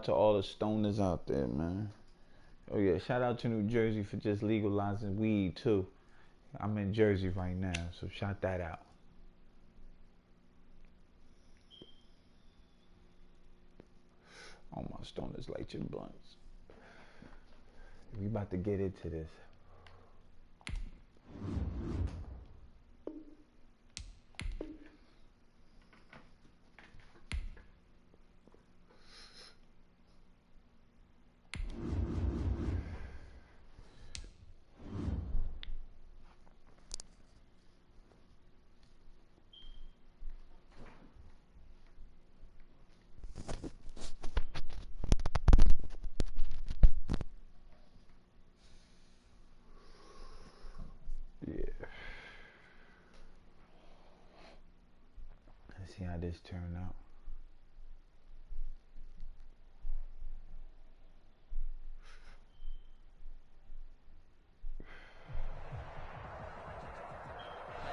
To all the stoners out there, man. Oh yeah, shout out to New Jersey for just legalizing weed too. I'm in Jersey right now, so shout that out. All my stoners, light your blunts. We about to get into this. Let's see how this turned out.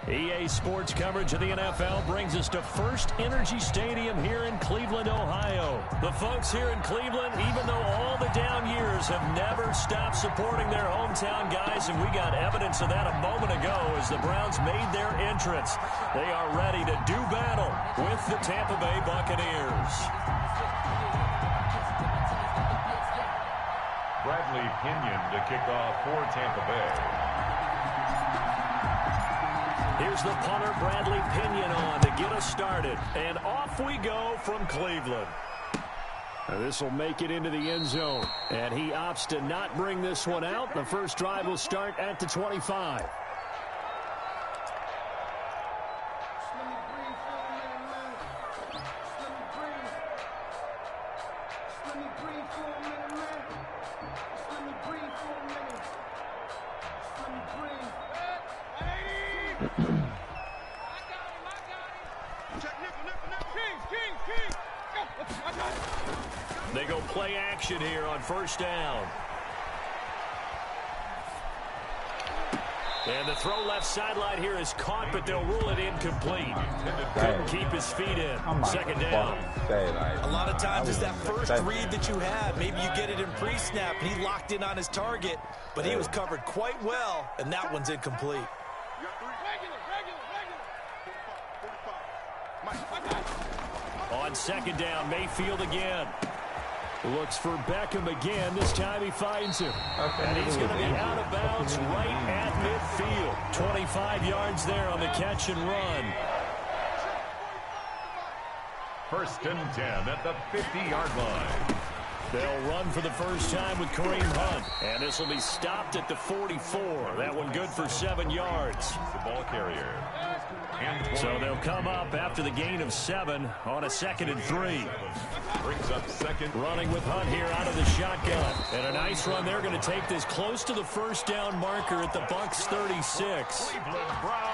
EA Sports coverage of the NFL brings us to First Energy Stadium here in Cleveland, Ohio. The folks here in Cleveland, even though all the down years, have never stopped supporting their hometown guys, and we got evidence of that a moment ago as the Browns made their entrance. They are ready to do battle with the Tampa Bay Buccaneers. Bradley Pinion to kick off for Tampa Bay. Here's the punter, Bradley Pinion, on to get us started. And off we go from Cleveland. This will make it into the end zone. And he opts to not bring this one out. The first drive will start at the 25. They go play action here on first down. And the throw left sideline here is caught, but they'll rule it incomplete. Couldn't keep his feet in. Second down. A lot of times it's that first read that you have. Maybe you get it in pre-snap, and he locked in on his target, but he was covered quite well, and that one's incomplete. On second down, Mayfield again. Looks for Beckham again. This time he finds him. And he's going to be out of bounds right at midfield. 25 yards there on the catch and run. First and 10 at the 50-yard line. They'll run for the first time with Kareem Hunt. And this will be stopped at the 44. That one good for 7 yards. The ball carrier. So they'll come up after the gain of 7 on a 2nd and 3. Brings up second. Running with Hunt here out of the shotgun. And a nice run. They're going to take this close to the first down marker at the Bucs 36.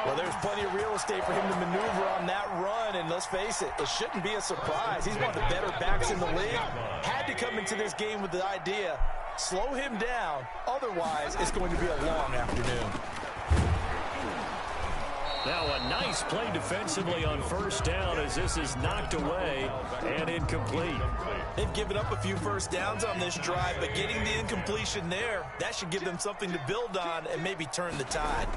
Well, there's plenty of real estate for him to maneuver on that run. And let's face it, it shouldn't be a surprise. He's one of the better backs in the league. Had to come into this game with the idea, slow him down. Otherwise, it's going to be a long afternoon. Now a nice play defensively on first down as this is knocked away and incomplete. They've given up a few first downs on this drive, but getting the incompletion there, that should give them something to build on and maybe turn the tide.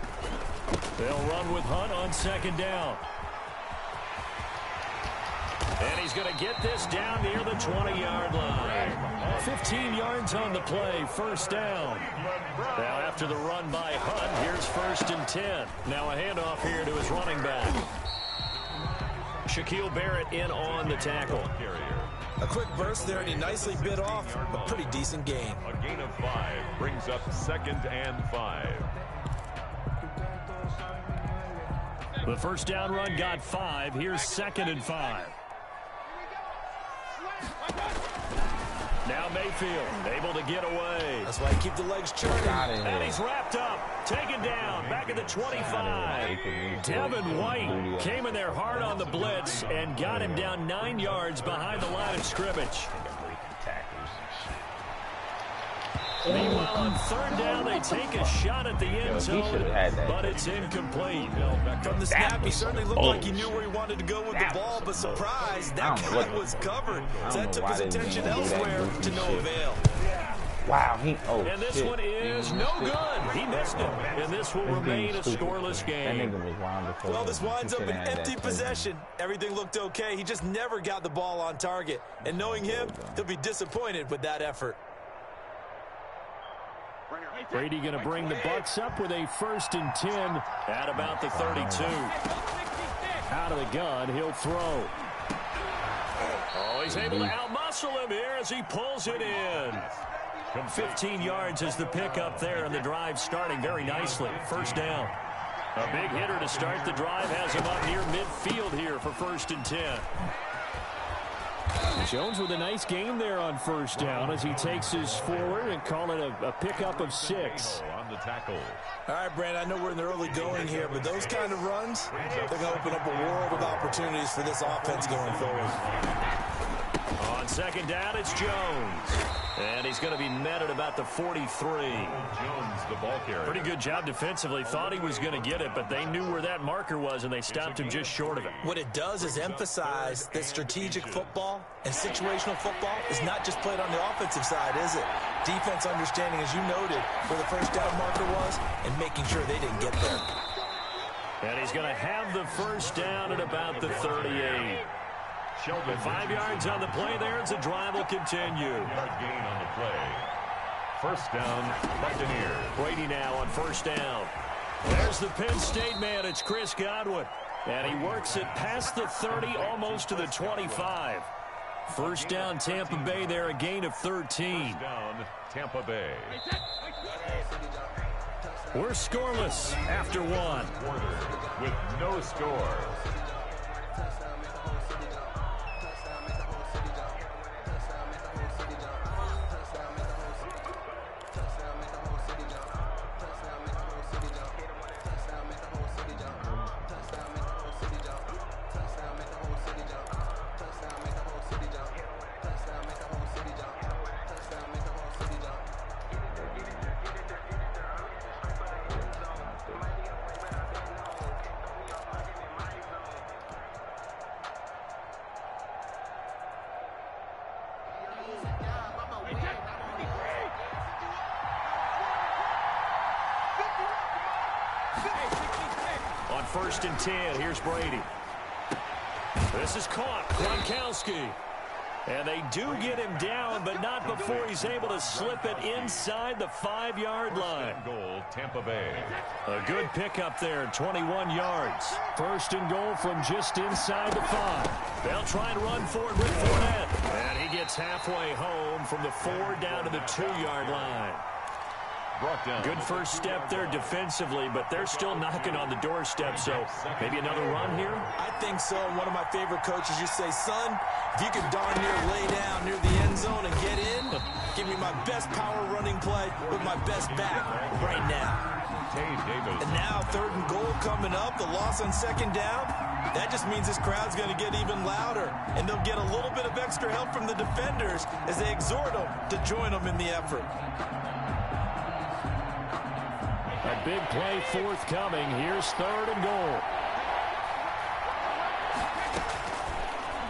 They'll run with Hunt on second down. And he's going to get this down near the 20-yard line. 15 yards on the play, first down. Now after the run by Hunt, here's first and 10. Now a handoff here to his running back. Shaquille Barrett in on the tackle. A quick burst there, and he nicely bit off a pretty decent gain. A gain of 5 brings up 2nd and 5. The first down run got 5. Here's 2nd and 5. Now Mayfield able to get away. That's why you keep the legs churning. And he's wrapped up, taken down, back at the 25. Devin White came in there hard on the blitz and got him down 9 yards behind the line of scrimmage. Meanwhile, on third down, they take a shot at the end zone, but it's incomplete. From the snap, he certainly looked like he knew where he wanted to go with the ball, but surprise, that guy was covered. So that took his attention elsewhere to no avail. Wow, and this one is no good. He missed it, and this will remain a scoreless game. Well, this winds up an empty possession. Everything looked okay. He just never got the ball on target. And knowing him, he'll be disappointed with that effort. Brady going to bring the Bucs up with a 1st and 10 at about the 32. Out of the gun, he'll throw. Oh, he's able to outmuscle him here as he pulls it in. 15 yards is the pickup there, and the drive starting very nicely. 1st down. A big hitter to start the drive has him up near midfield here for 1st and 10. Jones with a nice game there on 1st down as he takes his forward and call it a pickup of 6. On the tackle. All right, Brand, I know we're in the early going here, but those kind of runs, they're going to open up a world of opportunities for this offense going forward. On 2nd down, it's Jones. And he's going to be met at about the 43. Jones, the ball carrier. Pretty good job defensively. Thought he was going to get it, but they knew where that marker was, and they stopped him just short of it. What it does is emphasize that strategic football and situational football is not just played on the offensive side, is it? Defense understanding, as you noted, where the 1st down marker was and making sure they didn't get there. And he's going to have the 1st down at about the 38. 5 yards on the play there as the drive will continue. Yard gain on the play. 1st down, Buccaneers. Brady now on 1st down. There's the Penn State man. It's Chris Godwin. And he works it past the 30, almost to the 25. 1st down, Tampa Bay there, a gain of 13. 1st down, Tampa Bay. We're scoreless after 1. With no score. On 1st and 10, here's Brady. This is caught. Gronkowski. And they do get him down, but not before he's able to slip it inside the 5-yard line. Goal, Tampa Bay. A good pickup there, 21 yards. 1st and goal from just inside the 5. They'll try and run for it with Fournette. And he gets halfway home from the 4 down to the 2-yard line. Good 1st step there defensively, but they're still knocking on the doorstep, so maybe another run here? I think so. One of my favorite coaches, you say, son, if you can darn near lay down near the end zone and get in, give me my best power running play with my best back right now. And now 3rd and goal coming up, the loss on 2nd down. That just means this crowd's going to get even louder, and they'll get a little bit of extra help from the defenders as they exhort them to join them in the effort. A big play forthcoming. Here's 3rd and goal.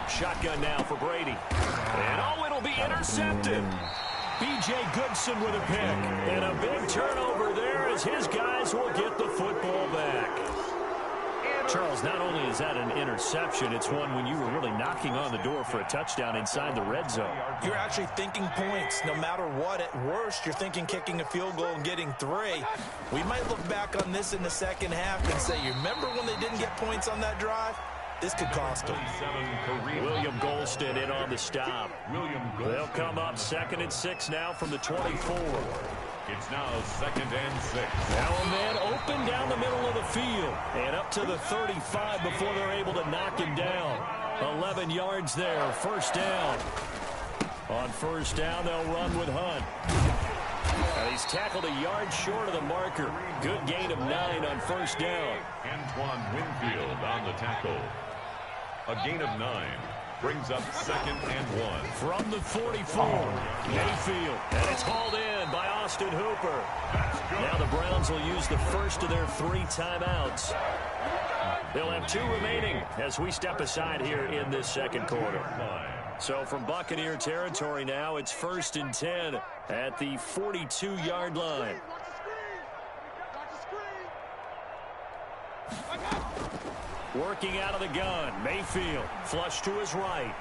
Shotgun now for Brady. And oh, it'll be intercepted. B.J. Goodson with a pick. And a big turnover there as his guys will get the football back. Charles, not only is that an interception, it's one when you were really knocking on the door for a touchdown inside the red zone. You're actually thinking points. No matter what, at worst, you're thinking kicking a field goal and getting 3. We might look back on this in the 2nd half and say, you remember when they didn't get points on that drive? This could cost them. William Golston in on the stop. They'll come up 2nd and 6 now from the 24. It's now 2nd and 6. Now a man open down the middle of the field and up to the 35 before they're able to knock him down. 11 yards there, 1st down. On 1st down, they'll run with Hunt. And he's tackled a yard short of the marker. Good gain of 9 on 1st down. Antoine Winfield on the tackle. A gain of 9. Brings up 2nd and 1. From the 44, Mayfield. And it's hauled in by Austin Hooper. Now the Browns will use the first of their 3 timeouts. They'll have 2 remaining as we step aside here in this second quarter. So from Buccaneer territory now, it's 1st and 10 at the 42-yard line. Working out of the gun, Mayfield, flush to his right.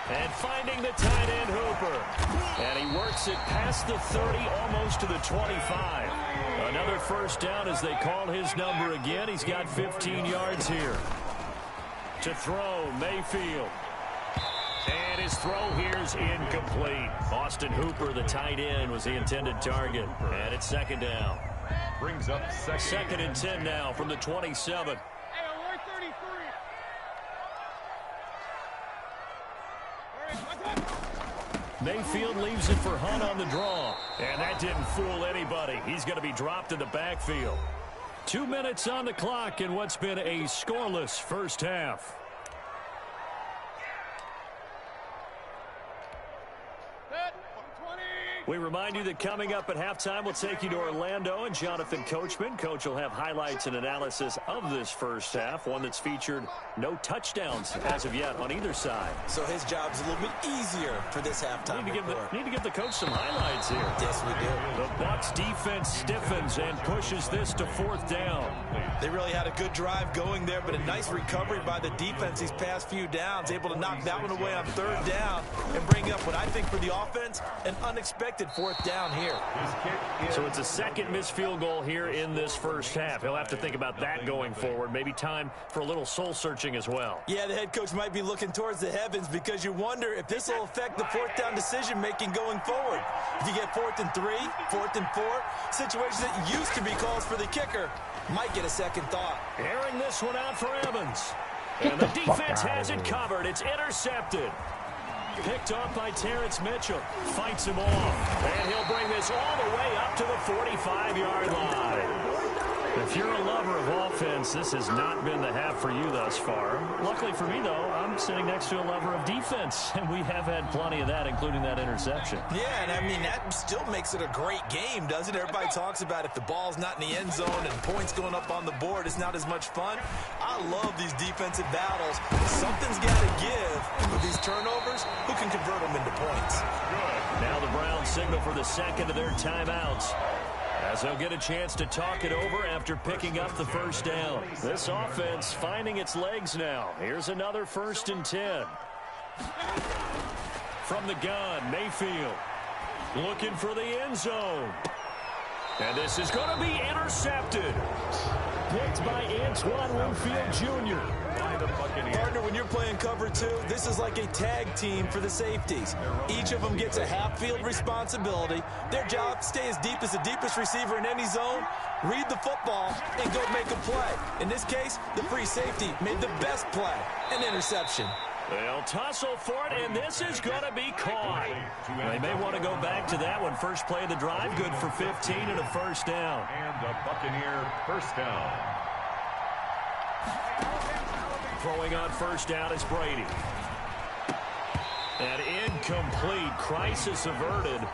And finding the tight end, Hooper. And he works it past the 30, almost to the 25. Another first down as they call his number again. He's got 15 yards here. To throw, Mayfield. And his throw here's incomplete. Austin Hooper, the tight end, was the intended target. And it's 2nd down. Brings up 2nd and 10 now from the 27. Mayfield leaves it for Hunt on the draw. And that didn't fool anybody. He's going to be dropped in the backfield. 2 minutes on the clock in what's been a scoreless first half. We remind you that coming up at halftime, we'll take you to Orlando and Jonathan Coachman. Coach will have highlights and analysis of this first half, one that's featured no touchdowns as of yet on either side. So his job's a little bit easier for this halftime. Need to give the coach some highlights here. Yes, we do. The Bucs defense stiffens and pushes this to 4th down. They really had a good drive going there, but a nice recovery by the defense these past few downs, able to knock that one away on 3rd down and bring up what I think for the offense, an unexpected 4th down here. So it's a 2nd missed field goal here in this first half. He'll have to think about that going forward. Maybe time for a little soul searching as well. Yeah, the head coach might be looking towards the heavens because you wonder if this will affect the 4th down decision making going forward. If you get 4th and 3, 4th and 4, situations that used to be calls for the kicker might get a second thought. Airing this one out for Evans. And the defense has it covered. It's intercepted. Picked off by Terrence Mitchell. Fights him off. And he'll bring this all the way up to the 45-yard line. If you're a lover of offense, this has not been the half for you thus far. Luckily for me, though, I'm sitting next to a lover of defense, and we have had plenty of that, including that interception. Yeah, and I mean, that still makes it a great game, doesn't it? Everybody talks about if the ball's not in the end zone and points going up on the board, it's not as much fun. I love these defensive battles. Something's got to give with these turnovers. Who can convert them into points? Now the Browns signal for the 2nd of their timeouts, as they'll get a chance to talk it over after picking up the first down. This offense finding its legs now. Here's another 1st and 10. From the gun, Mayfield looking for the end zone. And this is going to be intercepted. Picked by Antoine Winfield Jr. Partner, when you're playing cover 2, this is like a tag team for the safeties. Each of them gets a half-field responsibility. Their job, stay as deep as the deepest receiver in any zone, read the football, and go make a play. In this case, the free safety made the best play, an interception. They'll tussle for it, and this is going to be caught. They may want to go back to that one. First play of the drive, good for 15 and a first down. And a Buccaneer first down. Throwing on first down is Brady. An incomplete, crisis averted,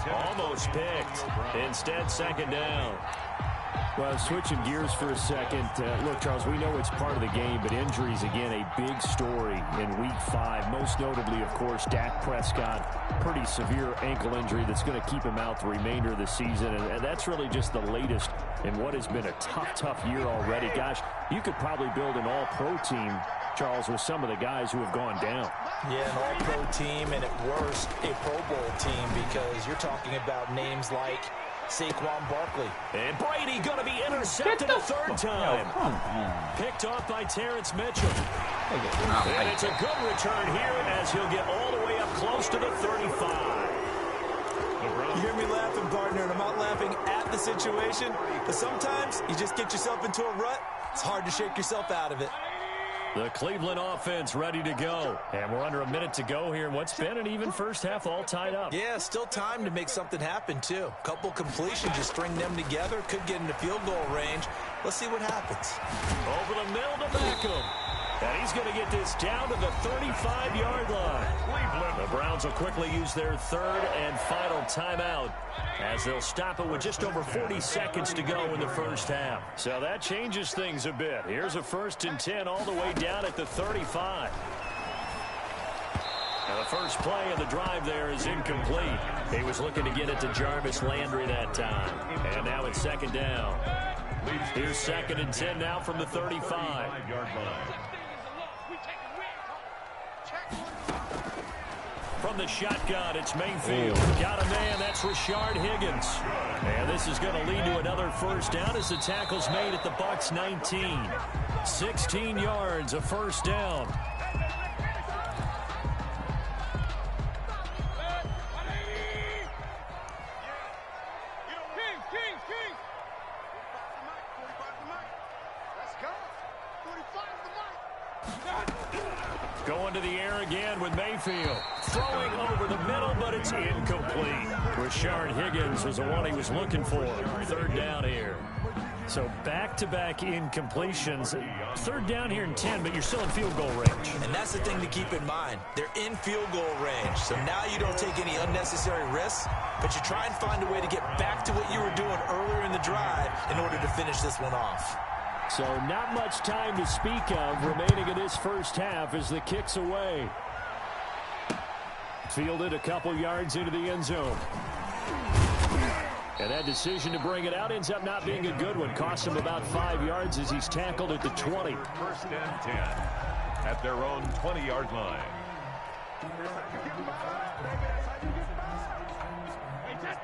almost picked. Instead, 2nd down. Well, switching gears for a second. Look, Charles, we know it's part of the game, but injuries, again, a big story in Week 5. Most notably, of course, Dak Prescott, pretty severe ankle injury that's going to keep him out the remainder of the season. And that's really just the latest in what has been a tough year already. Gosh, you could probably build an all-pro team, Charles, with some of the guys who have gone down. Yeah, an all-pro team, and at worst, a Pro Bowl team, because you're talking about names like Saquon Barkley. And Brady going to be intercepted a 3rd time. Picked off by Terrence Mitchell. And it's a good return here as he'll get all the way up close to the 35. You hear me laughing, partner, and I'm not laughing at the situation, but sometimes you just get yourself into a rut. It's hard to shake yourself out of it. The Cleveland offense ready to go. And we're under a minute to go here in what's been an even first half, all tied up. Yeah, still time to make something happen, too. Couple completions, just string them together. Could get into field goal range. Let's see what happens. Over the middle to Beckham. And he's going to get this down to the 35-yard line. The Browns will quickly use their third and final timeout as they'll stop it with just over 40 seconds to go in the first half. So that changes things a bit. Here's a 1st and 10 all the way down at the 35. Now the first play of the drive there is incomplete. He was looking to get it to Jarvis Landry that time. And now it's 2nd down. Here's 2nd and 10 now from the 35. From the shotgun, it's Mayfield. Got a man, that's Rashard Higgins. And this is going to lead to another first down as the tackle's made at the Bucs 19. 16 yards, a first down. Going to the air again with Mayfield. Throwing over the middle, but it's incomplete. Rashard Higgins was the one he was looking for. 3rd down here. So back-to-back incompletions. 3rd down here in 10, but you're still in field goal range. And that's the thing to keep in mind. They're in field goal range. So now you don't take any unnecessary risks, but you try and find a way to get back to what you were doing earlier in the drive in order to finish this one off. So not much time to speak of remaining in this first half as the kick's away. Fielded a couple yards into the end zone. And that decision to bring it out ends up not being a good one. Costs him about 5 yards as he's tackled at the 20. 1st and 10 at their own 20-yard line.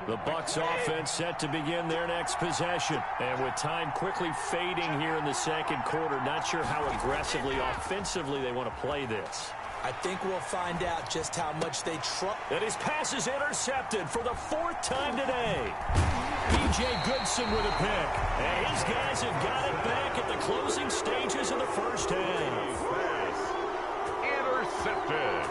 The Bucs offense set to begin their next possession. And with time quickly fading here in the 2nd quarter, not sure how aggressively, offensively they want to play this. I think we'll find out just how much they trust. And his pass is intercepted for the 4th time today. B.J. Goodson with a pick. And his guys have got it back at the closing stages of the first half. Intercepted.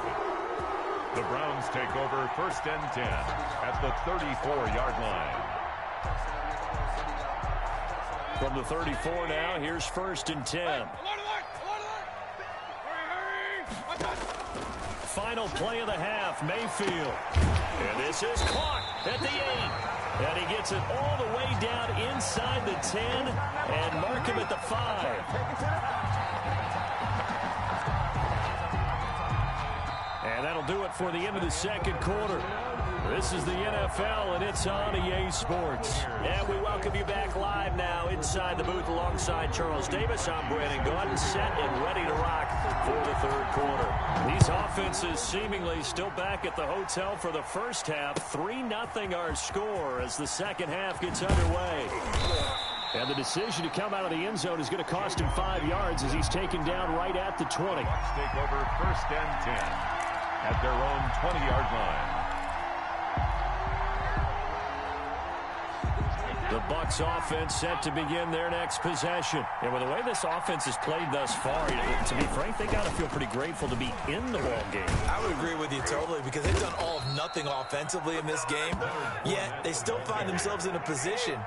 The Browns take over 1st and 10 at the 34-yard line. From the 34 now, here's 1st and 10. Final play of the half, Mayfield. And this is caught at the 8. And he gets it all the way down inside the 10 and mark him at the 5. And that'll do it for the end of the 2nd quarter. This is the NFL, and it's on EA Sports. And we welcome you back live now inside the booth alongside Charles Davis. I'm Brandon Gaudin, set and ready to rock for the 3rd quarter. These offenses seemingly still back at the hotel for the first half. 3-0 our score as the 2nd half gets underway. And the decision to come out of the end zone is going to cost him 5 yards as he's taken down right at the 20. Bucs take over 1st and 10 at their own 20-yard line. The Bucs offense set to begin their next possession. And with the way this offense has played thus far, to be frank, they got to feel pretty grateful to be in the ball game. I would agree with you totally because they've done all of nothing offensively in this game, yet they still find themselves in a position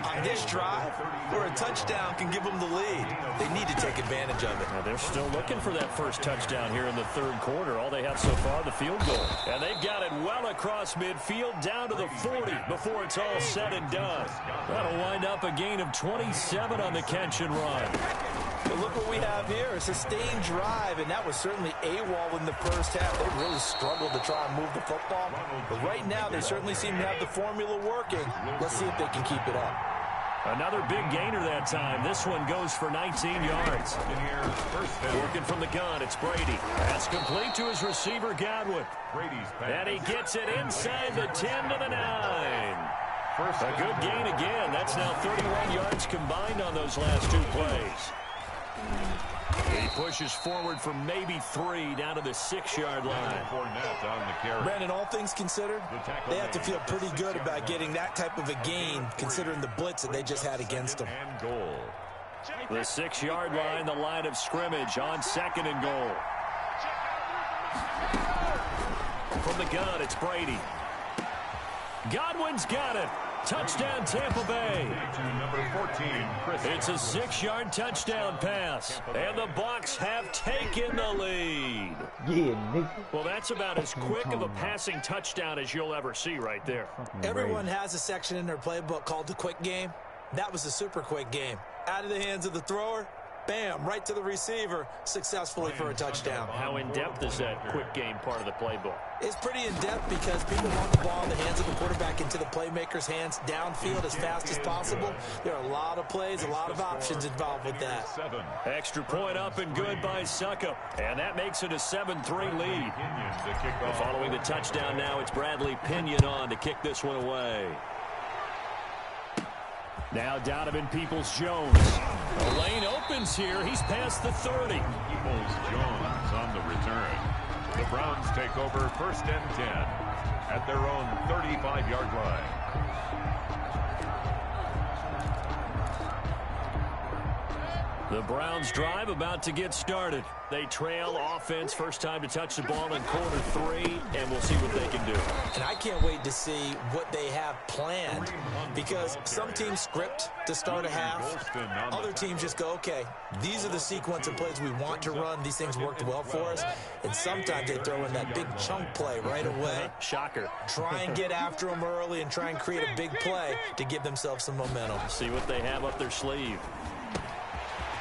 on this drive where a touchdown can give them the lead. They need to take advantage of it. Now they're still looking for that first touchdown here in the 3rd quarter. All they have so far, the field goal. And they've got it well across midfield down to the 40 before it's all said and done. That'll wind up a gain of 27 on the catch and run. But look what we have here, a sustained drive, and that was certainly AWOL in the first half. They really struggled to try and move the football. But right now, they certainly seem to have the formula working. Let's see if they can keep it up. Another big gainer that time. This one goes for 19 yards. Working from the gun, it's Brady. That's complete to his receiver, Godwin. And he gets it inside the 10 to the 9. A good gain again. That's now 31 yards combined on those last 2 plays. He pushes forward for maybe 3 down to the 6-yard line. Brandon, all things considered, they have to feel pretty good about getting that type of a gain considering the blitz that they just had against them. The 6-yard line, the line of scrimmage on 2nd and goal. From the gun, it's Brady. Godwin's got it. Touchdown, Tampa Bay. Number 14, Chris. It's a 6-yard touchdown pass, and the Bucs have taken the lead. Yeah, nigga. Well, that's about as quick of a passing touchdown as you'll ever see right there. Everyone has a section in their playbook called the quick game. That was a super quick game. Out of the hands of the thrower, bam, right to the receiver, successfully for a touchdown. How in-depth is that quick game part of the playbook? It's pretty in-depth because people want the ball in the hands of the quarterback into the playmaker's hands downfield as fast as possible. There are a lot of plays, a lot of options involved with that. Extra point up and good by Suckup. And that makes it a 7-3 lead. Following the touchdown now, it's Bradley Pinion on to kick this one away. Now Donovan Peoples-Jones. The lane opens here. He's past the 30. Peoples-Jones on the return. The Browns take over 1st and 10 at their own 35-yard line. The Browns drive about to get started. They trail offense, first time to touch the ball in quarter 3, and we'll see what they can do. And I can't wait to see what they have planned, because some teams script to start a half. Other teams just go, okay, these are the sequence of plays we want to run. These things worked well for us. And sometimes they throw in that big chunk play right away. Shocker. Try and get after them early and try and create a big play to give themselves some momentum. See what they have up their sleeve.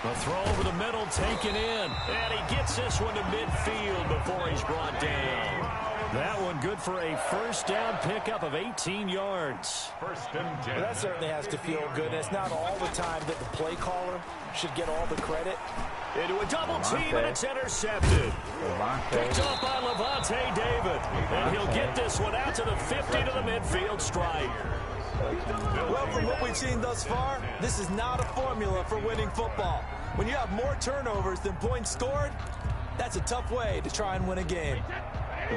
A throw over the middle, taken in. And he gets this one to midfield before he's brought down. That one good for a first down pickup of 18 yards. 1st and 10. Well, that certainly has to feel good. And it's not all the time that the play caller should get all the credit. Into a double team, and it's intercepted. Picked off by Levante David. And he'll get this one out to the 50 to the midfield stripe. Well, from what we've seen thus far, this is not a formula for winning football. When you have more turnovers than points scored, that's a tough way to try and win a game.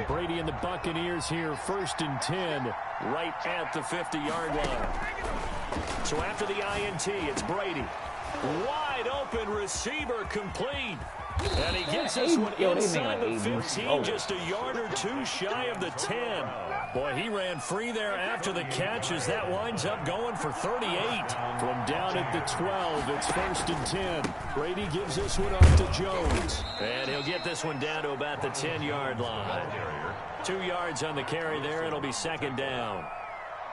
Brady and the Buccaneers here, 1st and 10, right at the 50-yard line. So after the INT, it's Brady. Wide open receiver complete. And he gets this one inside the 15, just a yard or two shy of the 10. Boy, he ran free there after the catch as that winds up going for 38. From down at the 12, it's 1st and 10. Brady gives this one off to Jones. And he'll get this one down to about the 10-yard line. 2 yards on the carry there. It'll be 2nd down.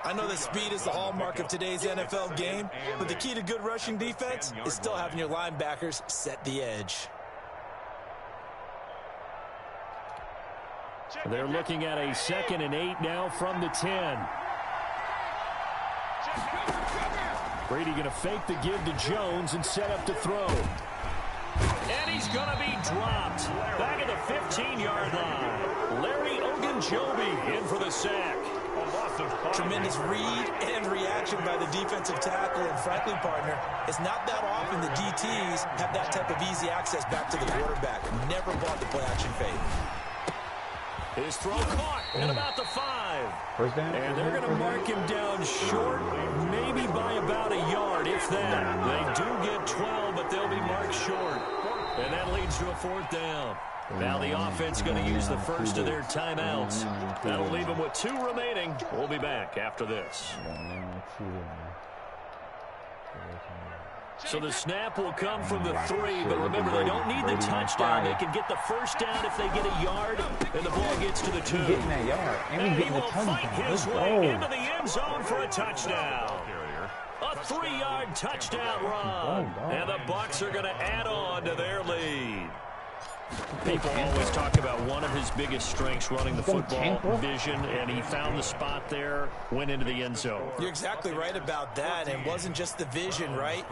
I know that speed is the hallmark of today's NFL game, but the key to good rushing defense is still having your linebackers set the edge. They're looking at a 2nd and 8 now from the 10. Brady going to fake the give to Jones and set up to throw. And he's going to be dropped. Back at the 15-yard line. Larry Ogunjobi in for the sack. Tremendous read and reaction by the defensive tackle, and frankly, partner, it's not that often the DTs have that type of easy access back to the quarterback. Never bought the play action fade. His throw caught at about the 5. First down. And they're going to mark him down short, maybe by about a yard, if that. They do get 12, but they'll be marked short. And that leads to a 4th down. Now the offense going to use the first of their timeouts. That'll leave them with 2 remaining. We'll be back after this. So the snap will come from the 3, but remember, they don't need the touchdown. They can get the first down if they get a yard, and the ball gets to the 2. Getting that yard, and he will fight his way into the end zone for a touchdown. A 3-yard touchdown run, and the Bucs are going to add on to their lead. People always talk about one of his biggest strengths running the football, vision, and he found the spot there, went into the end zone. You're exactly right about that. It wasn't just the vision, right?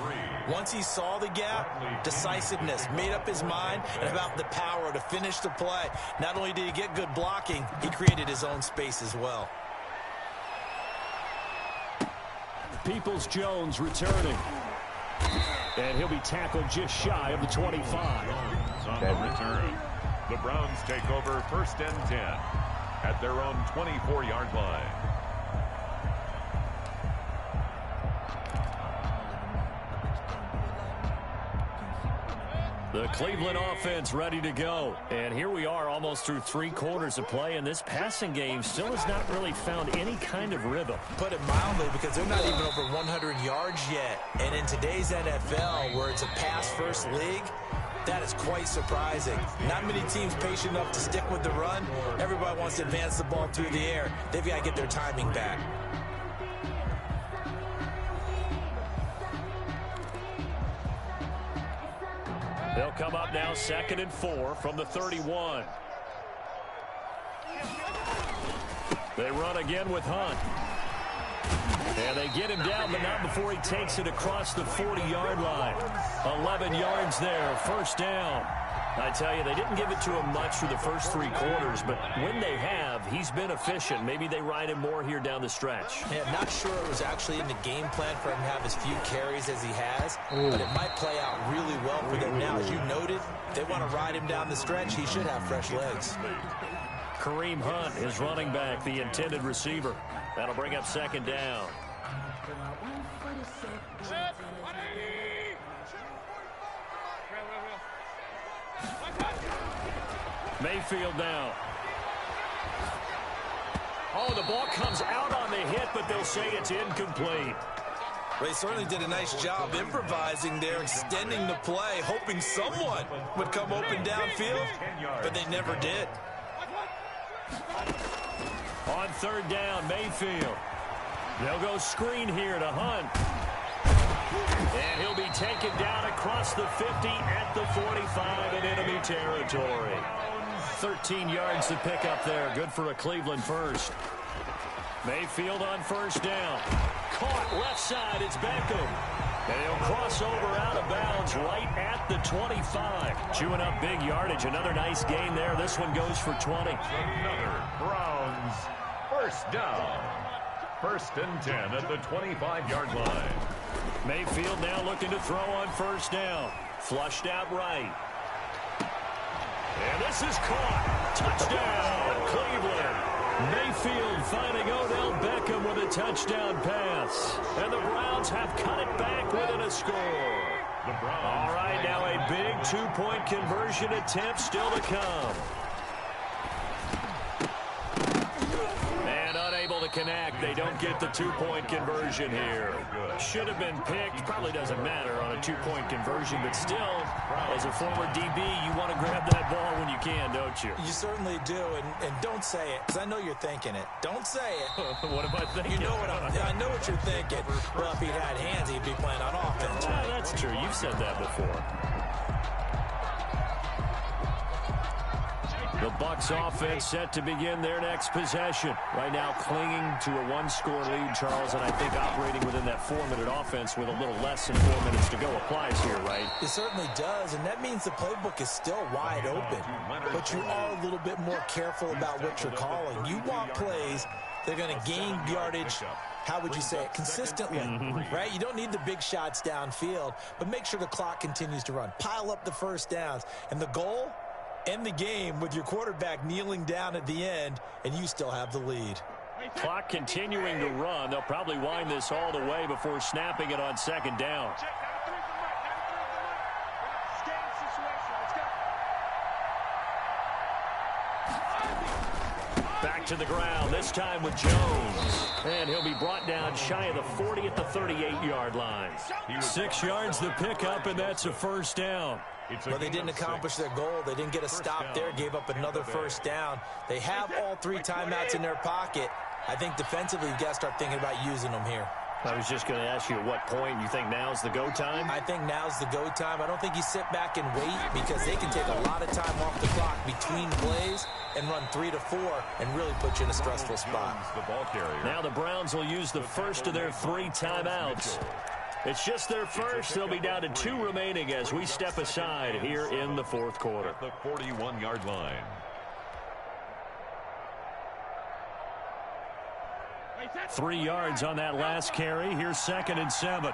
Once he saw the gap, decisiveness, made up his mind, and about the power to finish the play. Not only did he get good blocking, he created his own space as well. Peoples-Jones returning. And he'll be tackled just shy of the 25. On the return. The Browns take over 1st and 10 at their own 24-yard line. The The Cleveland offense ready to go. And here we are almost through 3 quarters of play, and this passing game still has not really found any kind of rhythm. Put it mildly, because they're not even over 100 yards yet. And in today's NFL, where it's a pass-first league, that is quite surprising. Not many teams patient enough to stick with the run. Everybody wants to advance the ball through the air. They've got to get their timing back. They'll come up now 2nd and 4 from the 31. They run again with Hunt. And they get him down, but not before he takes it across the 40-yard line. 11 yards there, first down. I tell you, they didn't give it to him much for the first 3 quarters, but when they have, he's been efficient. Maybe they ride him more here down the stretch. Yeah, not sure it was actually in the game plan for him to have as few carries as he has, but it might play out really well for them now. As you noted, if they want to ride him down the stretch, he should have fresh legs. Kareem Hunt is running back, the intended receiver. That'll bring up 2nd down. Mayfield now. Oh, the ball comes out on the hit, but they'll say it's incomplete. Well, he certainly did a nice job improvising there, extending the play, hoping someone would come open downfield, but they never did. On 3rd down, Mayfield. They'll go screen here to Hunt. And he'll be taken down across the 50 at the 45 in enemy territory. 13 yards to pick up there. Good for a Cleveland first. Mayfield on 1st down. Caught left side. It's Beckham. And he'll cross over out of bounds right at the 25. Chewing up big yardage. Another nice gain there. This one goes for 20. Another Browns first down. 1st and 10 at the 25-yard line. Mayfield now looking to throw on 1st down. Flushed out right. And this is caught. Touchdown, Cleveland. Mayfield finding Odell Beckham with a touchdown pass. And the Browns have cut it back within a score. All right, now a big 2-point conversion attempt still to come. And unable to connect. They don't get the 2-point conversion here. Should have been picked. Probably doesn't matter on a 2-point conversion, but still, as a former DB, you want to grab that ball when you can, don't you? You certainly do, and don't say it, because I know you're thinking it. Don't say it. What am I thinking? You know what I know what you're thinking. Well, if he'd had hands, he'd be playing on offense. Well, that's true. You've said that before. The Bucs offense set to begin their next possession. Right now clinging to a 1-score lead, Charles, and I think operating within that 4-minute offense with a little less than 4 minutes to go applies here, right? It certainly does, and that means the playbook is still wide open. But you are a little bit more careful about what you're calling. You want plays that are going to gain yardage, how would you say it, consistently, right? You don't need the big shots downfield, but make sure the clock continues to run. Pile up the first downs, and the goal, end the game with your quarterback kneeling down at the end, and you still have the lead. Clock continuing to run. They'll probably wind this all the way before snapping it on 2nd down. Back to the ground, this time with Jones. And he'll be brought down shy of the 40 at the 38-yard line. 6 yards to pick up, and that's a 1st down. Well, they didn't accomplish their goal. They didn't get a stop there, gave up another 1st down. They have all 3 timeouts in their pocket. I think defensively, you've got to start thinking about using them here. I was just going to ask you at what point you think now's the go time? I think now's the go time. I don't think you sit back and wait, because they can take a lot of time off the clock between plays and run 3 to 4 and really put you in a stressful spot. Now the Browns will use the first of their 3 timeouts. It's just their first. They'll be down to 2 remaining as we step aside here in the 4th quarter. At the 41-yard line. Three yards on that last carry. Here's 2nd and 7.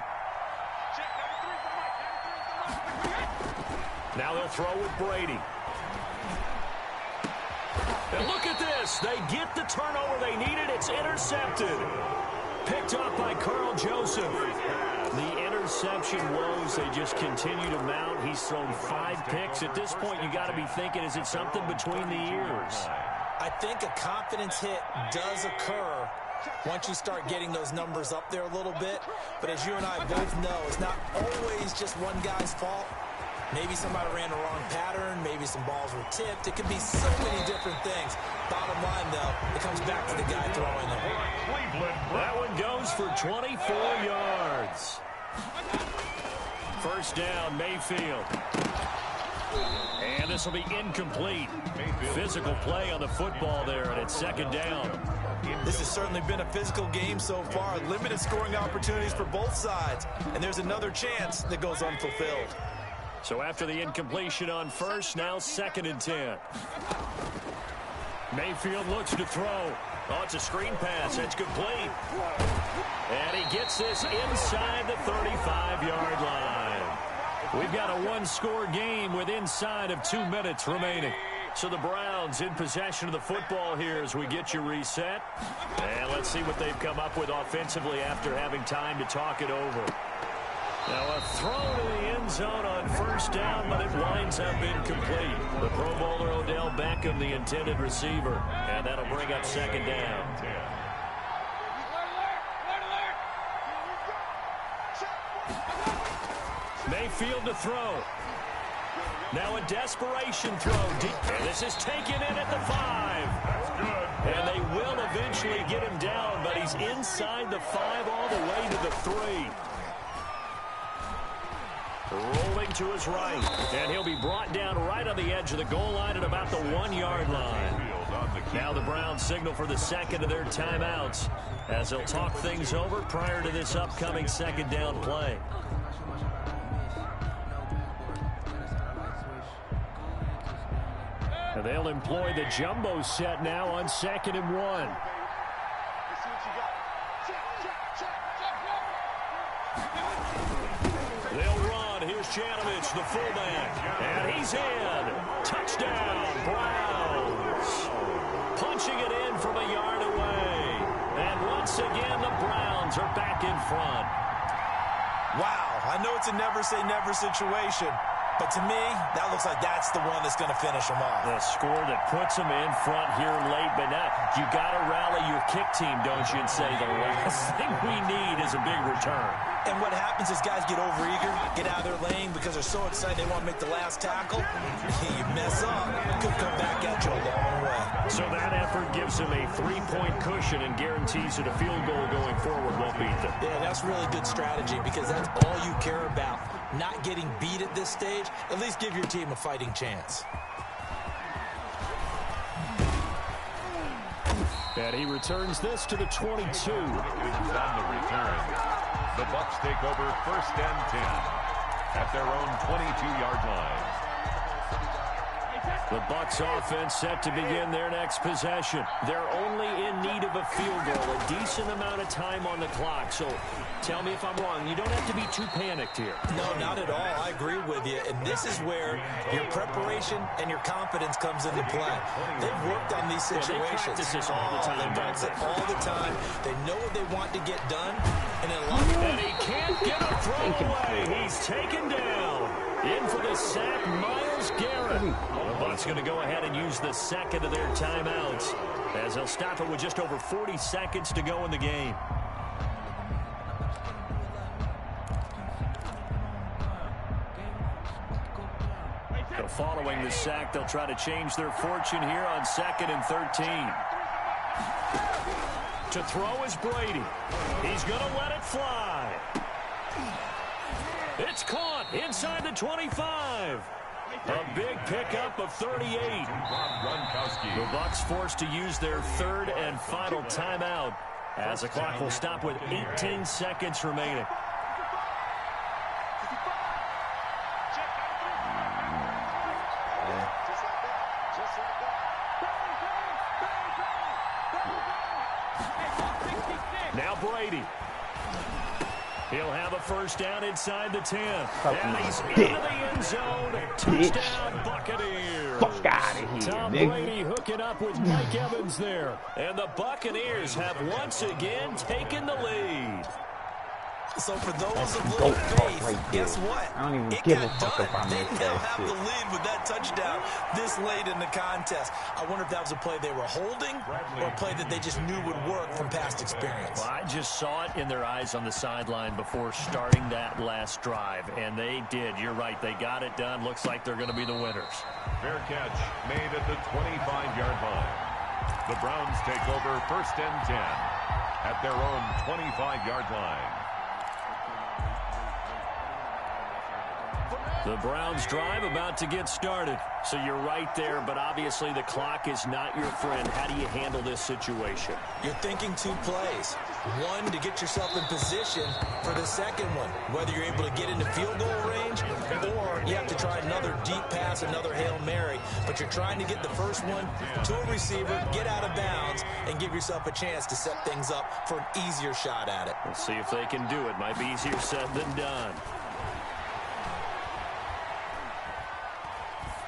Now they'll throw with Brady. And look at this. They get the turnover they needed. It's intercepted. Picked picked off by Carl Joseph. The interception woes, they just continue to mount. He's thrown 5 picks. At this point, you got to be thinking, is it something between the ears? I think a confidence hit does occur once you start getting those numbers up there a little bit. But as you and I both know, it's not always just one guy's fault. Maybe somebody ran the wrong pattern. Maybe some balls were tipped. It could be so many different things. Bottom line, though, it comes back to the guy throwing them. That one goes for 24 yards. First down, Mayfield. And this will be incomplete. Physical play on the football there, and it's second down. This has certainly been a physical game so far. Limited scoring opportunities for both sides. And there's another chance that goes unfulfilled. So after the incompletion on first, now 2nd and 10. Mayfield looks to throw. Oh, it's a screen pass. It's complete. And he gets this inside the 35-yard line. We've got a one-score game with inside of 2 minutes remaining. So the Browns in possession of the football here as we get you reset. And let's see what they've come up with offensively after having time to talk it over. Now a throw to the end zone on first down, but it winds up incomplete. The Pro Bowler Odell Beckham, the intended receiver. And that'll bring up second down. Mayfield to throw. Now a desperation throw deep. And this is taken in at the 5. And they will eventually get him down, but he's inside the 5 all the way to the 3. Rolling to his right. And he'll be brought down right on the edge of the goal line at about the 1-yard line. Now the Browns signal for the second of their timeouts as they'll talk things over prior to this upcoming second down play. And they'll employ the jumbo set now on 2nd and 1. They'll run. Here's Janovich, the fullback. And he's in. Touchdown, Browns. Punching it in from a yard away. And once again, the Browns are back in front. Wow, I know it's a never-say-never situation. But to me, that looks like that's the one that's going to finish them off. The score that puts them in front here late, but now you got to rally your kick team, don't you, and say the last thing we need is a big return. And what happens is guys get overeager, get out of their lane because they're so excited they want to make the last tackle. You mess up, it could come back at you a long way. So that effort gives them a 3-point cushion and guarantees that a field goal going forward won't beat them. Yeah, that's really good strategy because that's all you care about. Not getting beat at this stage, at least give your team a fighting chance. And he returns this to the 22. On the return, the Bucs take over 1st and 10 at their own 22-yard line. The Bucs offense set to begin their next possession. They're only in need of a field goal, a decent amount of time on the clock. So tell me if I'm wrong. You don't have to be too panicked here. No, not at all. I agree with you. And this is where your preparation and your confidence comes into play. They've worked on these situations. They practice this all the time. They practice it all the time. They know what they want to get done. And and he can't get a throw away. He's taken down. In for the sack, Myles Garrett. The Bucs going to go ahead and use the second of their timeouts as they'll stop it with just over 40 seconds to go in the game. So following the sack, they'll try to change their fortune here on 2nd and 13. To throw is Brady. He's going to let it fly. It's caught inside the 25. A big pickup of 38. The Bucs forced to use their 3rd and final timeout as the clock will stop with 18 seconds remaining. Now Brady. He'll have a first down inside the 10. And he's into the end zone. Touchdown, Buccaneers. Fuck out of here, Tom nigga. Brady hooking up with Mike Evans there. And the Buccaneers have once again taken the lead. So for those of little faith, right guess there. what? I don't even It give a got fuck done. if I They miss now that have shit. the lead with that touchdown this late in the contest. I wonder if that was a play they were holding or a play that they just knew would work from past experience. Well, I just saw it in their eyes on the sideline before starting that last drive, and they did. You're right. They got it done. Looks like they're going to be the winners. Fair catch made at the 25-yard line. The Browns take over first and 10 at their own 25-yard line. The Browns drive about to get started. So you're right there, but obviously the clock is not your friend. How do you handle this situation? You're thinking two plays. One, to get yourself in position for the second one, whether you're able to get into field goal range or you have to try another deep pass, another Hail Mary. But you're trying to get the first one to a receiver, get out of bounds, and give yourself a chance to set things up for an easier shot at it. We'll see if they can do it. Might be easier said than done.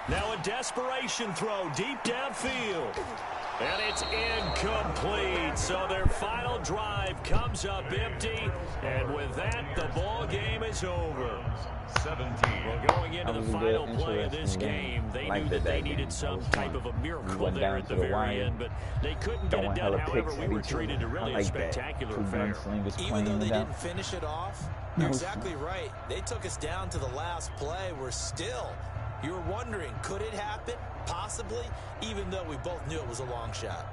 Now a desperation throw deep downfield. And it's incomplete. So their final drive comes up empty. And with that, the ball game is over. 17. Well, going into the final play of this game, they knew that they needed some type of a miracle there at the very end, but they couldn't get it done. However, we were treated to really a spectacular affair. Even though they didn't finish it off, you're exactly right. They took us down to the last play. We're still... You were wondering, could it happen? Possibly, even though we both knew it was a long shot.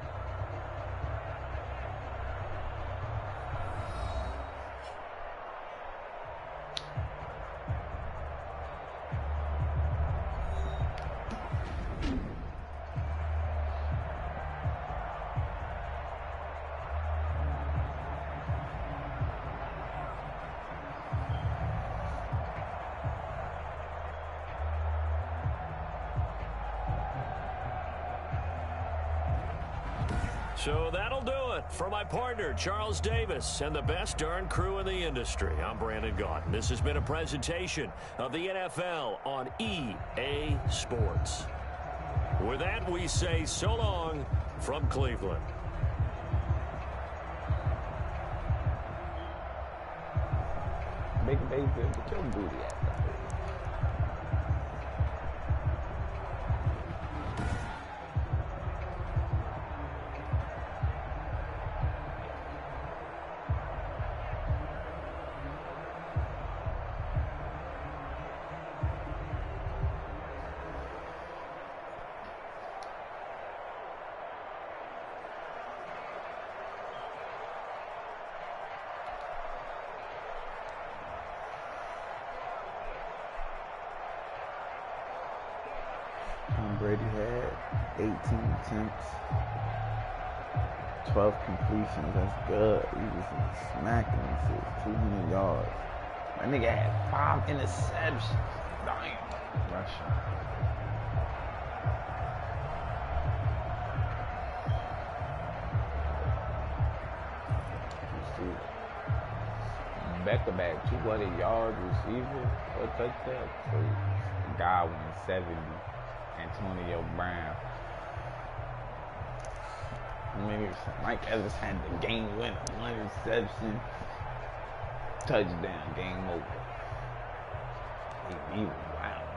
So that'll do it for my partner, Charles Davis, and the best darn crew in the industry. I'm Brandon Gaudin. This has been a presentation of the NFL on EA Sports. With that, we say so long from Cleveland. Big baby, get your booty out. Brady had 18 attempts, 12 completions. That's good. He was smacking this shit, 200 yards. That nigga had 5 interceptions. Damn. Rushing. Back-to-back 200 yards receiver for a touchdown. So Godwin 70. Antonio Brown. Maybe Mike Evans had the game winner, 1 interception, touchdown, game over. He was wild.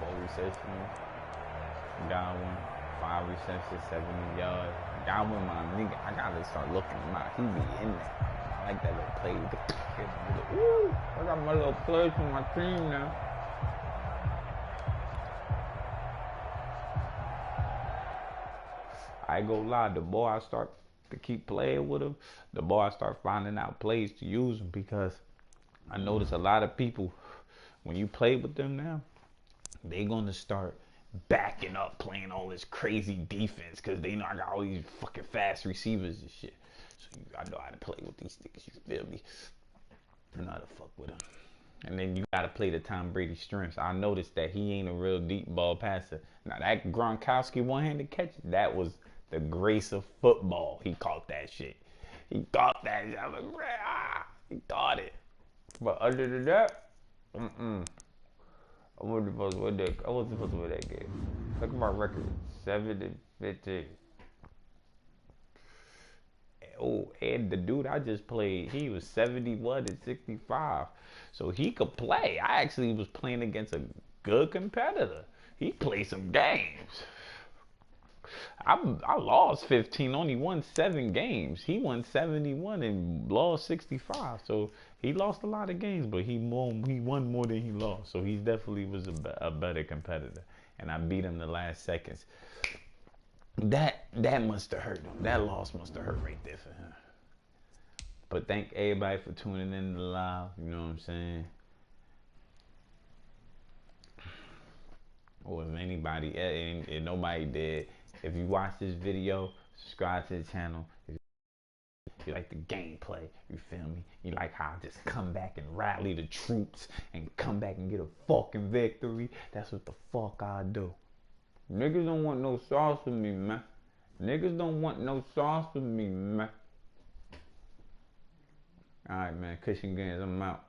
4 receptions. Godwin, 5 receptions, 70 yards. Godwin, my nigga, I gotta start looking him out. He be in there. I like that little play. Woo! I got my little players for my team now. I ain't gonna lie, the more I start to keep playing with him, the more I start finding out plays to use him, because I notice a lot of people, when you play with them now, they gonna start backing up, playing all this crazy defense, because they know I got all these fucking fast receivers and shit. So I know how to play with these niggas, you feel me? I know how to fuck with them. And then you gotta play the Tom Brady strengths. I noticed that he ain't a real deep ball passer. Now that Gronkowski one-handed catch, that was The grace of football. He caught that shit. He caught that shit. I was like, he caught it. But other than that, I wasn't supposed to win that game. Look at my record. 7-15. Oh, and the dude I just played, he was 71-65. So he could play. I actually was playing against a good competitor. He played some games. I lost 15, only won 7 games. He won 71 and lost 65. So he lost a lot of games, but he won more than he lost. So he definitely was a better competitor. And I beat him the last seconds. That must have hurt him. That loss must have hurt right there for him. But thank everybody for tuning in to the live. You know what I'm saying? Or if anybody, if nobody did, if you watch this video, subscribe to the channel. If you like the gameplay, you feel me? You like how I just come back and rally the troops and come back and get a fucking victory. That's what the fuck I do. Niggas don't want no sauce with me, man. Niggas don't want no sauce with me, man. Alright, man. KUSHnGAMEZ, I'm out.